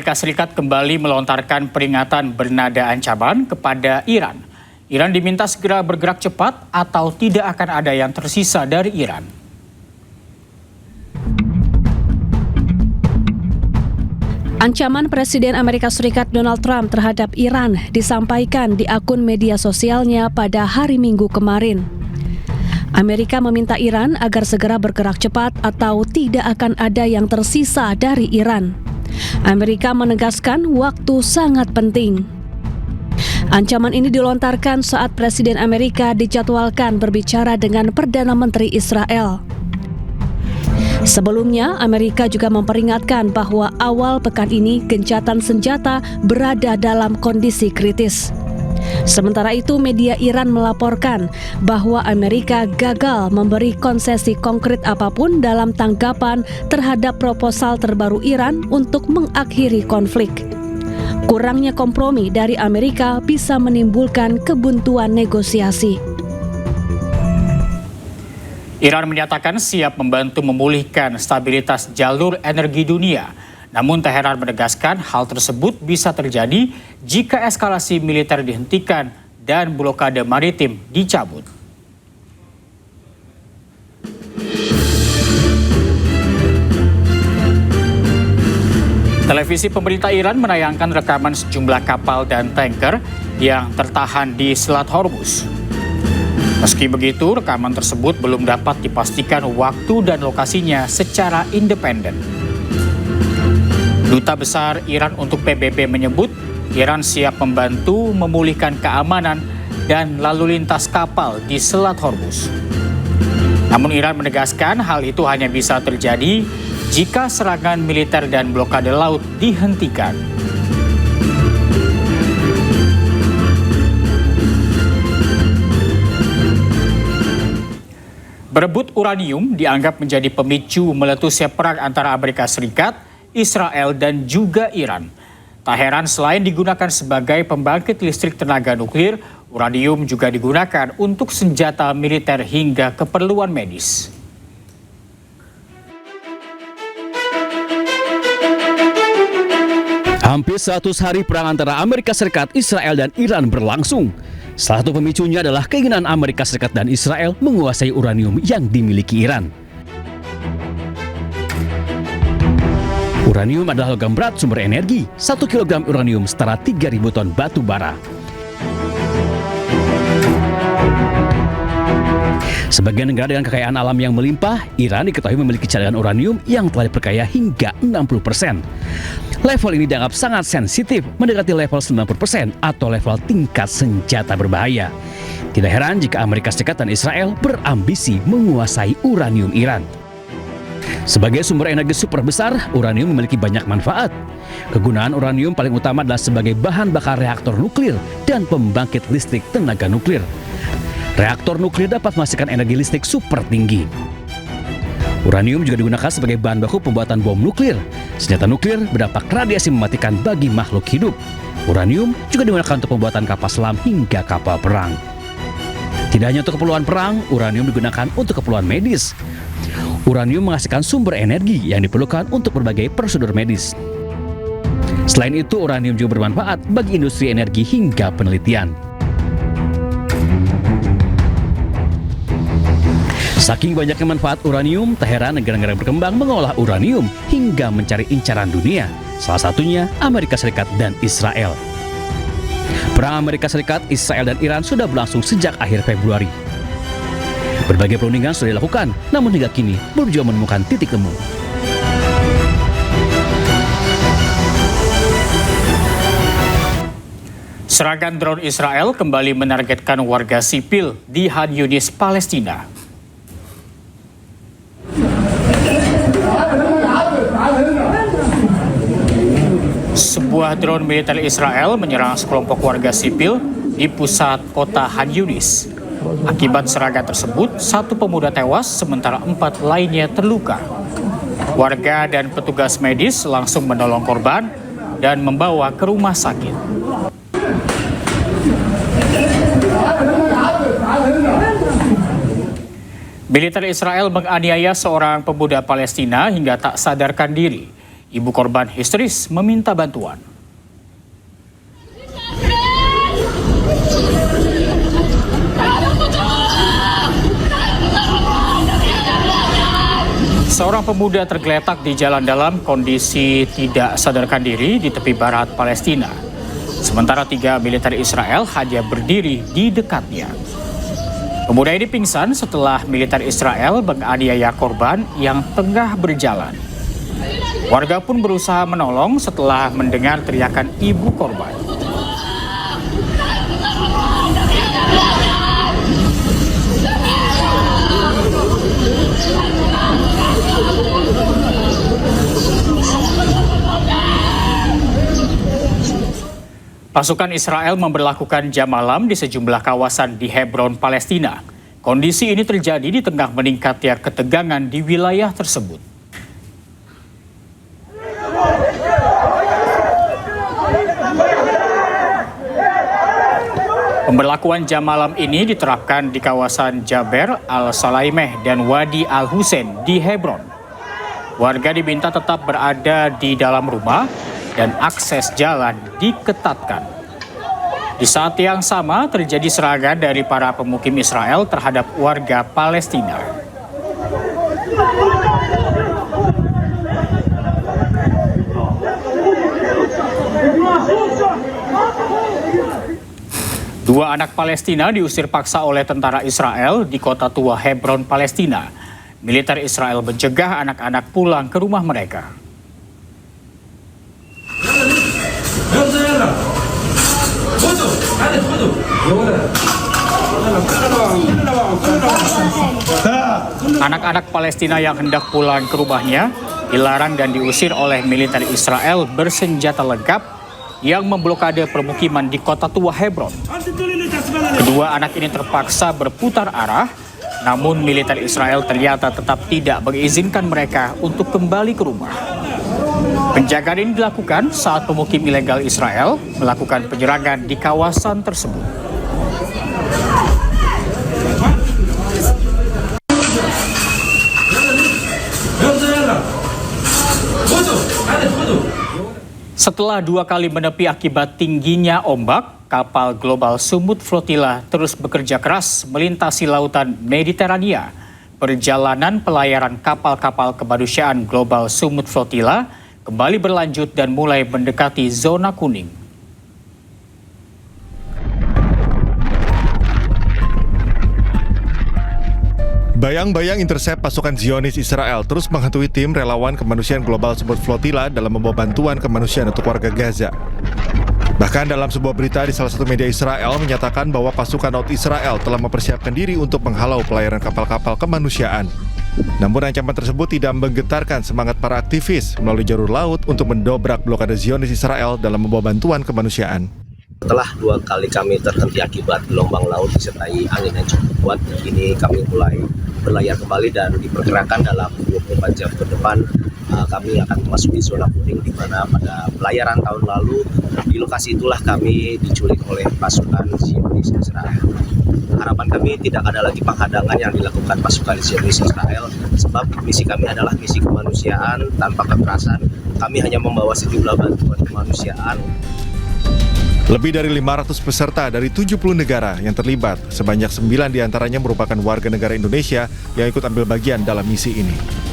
Amerika Serikat kembali melontarkan peringatan bernada ancaman kepada Iran. Iran diminta segera bergerak cepat atau tidak akan ada yang tersisa dari Iran. Ancaman Presiden Amerika Serikat Donald Trump terhadap Iran disampaikan di akun media sosialnya pada hari Minggu kemarin. Amerika meminta Iran agar segera bergerak cepat atau tidak akan ada yang tersisa dari Iran. Amerika menegaskan waktu sangat penting. Ancaman ini dilontarkan saat Presiden Amerika dijadwalkan berbicara dengan Perdana Menteri Israel. Sebelumnya, Amerika juga memperingatkan bahwa awal pekan ini gencatan senjata berada dalam kondisi kritis. Sementara itu, media Iran melaporkan bahwa Amerika gagal memberi konsesi konkret apapun dalam tanggapan terhadap proposal terbaru Iran untuk mengakhiri konflik. Kurangnya kompromi dari Amerika bisa menimbulkan kebuntuan negosiasi. Iran menyatakan siap membantu memulihkan stabilitas jalur energi dunia. Namun Teheran menegaskan hal tersebut bisa terjadi jika eskalasi militer dihentikan dan blokade maritim dicabut. Televisi pemerintah Iran menayangkan rekaman sejumlah kapal dan tanker yang tertahan di Selat Hormuz. Meski begitu, rekaman tersebut belum dapat dipastikan waktu dan lokasinya secara independen. Duta Besar Iran untuk PBB menyebut Iran siap membantu memulihkan keamanan dan lalu lintas kapal di Selat Hormuz. Namun Iran menegaskan hal itu hanya bisa terjadi jika serangan militer dan blokade laut dihentikan. Berebut uranium dianggap menjadi pemicu meletusnya perang antara Amerika Serikat, Israel, dan juga Iran. Tak heran selain digunakan sebagai pembangkit listrik tenaga nuklir, uranium juga digunakan untuk senjata militer hingga keperluan medis. Hampir 100 hari perang antara Amerika Serikat, Israel, dan Iran berlangsung. Salah satu pemicunya adalah keinginan Amerika Serikat dan Israel menguasai uranium yang dimiliki Iran. Uranium adalah logam berat sumber energi. 1 kg uranium setara 3.000 ton batu bara. Sebagai negara dengan kekayaan alam yang melimpah, Iran diketahui memiliki cadangan uranium yang telah diperkaya hingga 60%. Level ini dianggap sangat sensitif, mendekati level 90% atau level tingkat senjata berbahaya. Tidak heran jika Amerika Serikat dan Israel berambisi menguasai uranium Iran. Sebagai sumber energi super besar, uranium memiliki banyak manfaat. Kegunaan uranium paling utama adalah sebagai bahan bakar reaktor nuklir dan pembangkit listrik tenaga nuklir. Reaktor nuklir dapat menghasilkan energi listrik super tinggi. Uranium juga digunakan sebagai bahan baku pembuatan bom nuklir. Senjata nuklir berdampak radiasi mematikan bagi makhluk hidup. Uranium juga digunakan untuk pembuatan kapal selam hingga kapal perang. Tidak hanya untuk keperluan perang, uranium digunakan untuk keperluan medis. Uranium menghasilkan sumber energi yang diperlukan untuk berbagai prosedur medis. Selain itu, uranium juga bermanfaat bagi industri energi hingga penelitian. Saking banyaknya manfaat uranium, tak heran negara-negara berkembang mengolah uranium hingga mencari incaran dunia, salah satunya Amerika Serikat dan Israel. Perang Amerika Serikat, Israel, dan Iran sudah berlangsung sejak akhir Februari. Berbagai perundingan sudah dilakukan, namun hingga kini belum juga menemukan titik temu. Serangan drone Israel kembali menargetkan warga sipil di Khan Yunis, Palestina. Sebuah drone militer Israel menyerang sekelompok warga sipil di pusat kota Khan Yunis. Akibat serangan tersebut, 1 pemuda tewas sementara 4 lainnya terluka. Warga dan petugas medis langsung menolong korban dan membawa ke rumah sakit. Militer Israel menganiaya seorang pemuda Palestina hingga tak sadarkan diri. Ibu korban histeris meminta bantuan. Seorang pemuda tergeletak di jalan dalam kondisi tidak sadarkan diri di tepi barat Palestina. Sementara 3 militer Israel hanya berdiri di dekatnya. Pemuda ini pingsan setelah militer Israel menganiaya korban yang tengah berjalan. Warga pun berusaha menolong setelah mendengar teriakan ibu korban. Pasukan Israel memberlakukan jam malam di sejumlah kawasan di Hebron, Palestina. Kondisi ini terjadi di tengah meningkatnya ketegangan di wilayah tersebut. Pemberlakuan jam malam ini diterapkan di kawasan Jaber Al-Salaimeh dan Wadi Al-Hussein di Hebron. Warga diminta tetap berada di dalam rumah dan akses jalan diketatkan. Di saat yang sama terjadi serangan dari para pemukim Israel terhadap warga Palestina. Dua anak Palestina diusir paksa oleh tentara Israel di kota tua Hebron, Palestina. Militer Israel mencegah anak-anak pulang ke rumah mereka. Anak-anak Palestina yang hendak pulang ke rumahnya dilarang dan diusir oleh militer Israel bersenjata lengkap yang memblokade permukiman di kota tua Hebron. Kedua anak ini terpaksa berputar arah, namun militer Israel ternyata tetap tidak mengizinkan mereka untuk kembali ke rumah. Penjagaan ini dilakukan saat pemukim ilegal Israel melakukan penyerangan di kawasan tersebut. Setelah 2 kali menepi akibat tingginya ombak, kapal Global Sumut Flotilla terus bekerja keras melintasi lautan Mediterania. Perjalanan pelayaran kapal-kapal kemanusiaan Global Sumut Flotilla kembali berlanjut dan mulai mendekati zona kuning. Bayang-bayang intercept pasukan Zionis Israel terus menghantui tim relawan kemanusiaan Global Sumut Flotilla dalam membawa bantuan kemanusiaan untuk warga Gaza. Bahkan dalam sebuah berita di salah satu media Israel menyatakan bahwa pasukan laut Israel telah mempersiapkan diri untuk menghalau pelayaran kapal-kapal kemanusiaan. Namun ancaman tersebut tidak menggetarkan semangat para aktivis melalui jalur laut untuk mendobrak blokade Zionis Israel dalam membawa bantuan kemanusiaan. Setelah 2 kali kami terhenti akibat gelombang laut disertai angin yang cukup kuat, kini kami mulai berlayar kembali dan diperkirakan dalam 24 jam ke depan kami akan memasuki zona kuning, di mana pada pelayaran tahun lalu di lokasi itulah kami diculik oleh pasukan Zionis Israel. Harapan kami tidak ada lagi penghadangan yang dilakukan pasukan Zionis Israel, sebab misi kami adalah misi kemanusiaan tanpa kekerasan. Kami hanya membawa sejumlah bantuan kemanusiaan. Lebih dari 500 peserta dari 70 negara yang terlibat, sebanyak 9 diantaranya merupakan warga negara Indonesia yang ikut ambil bagian dalam misi ini.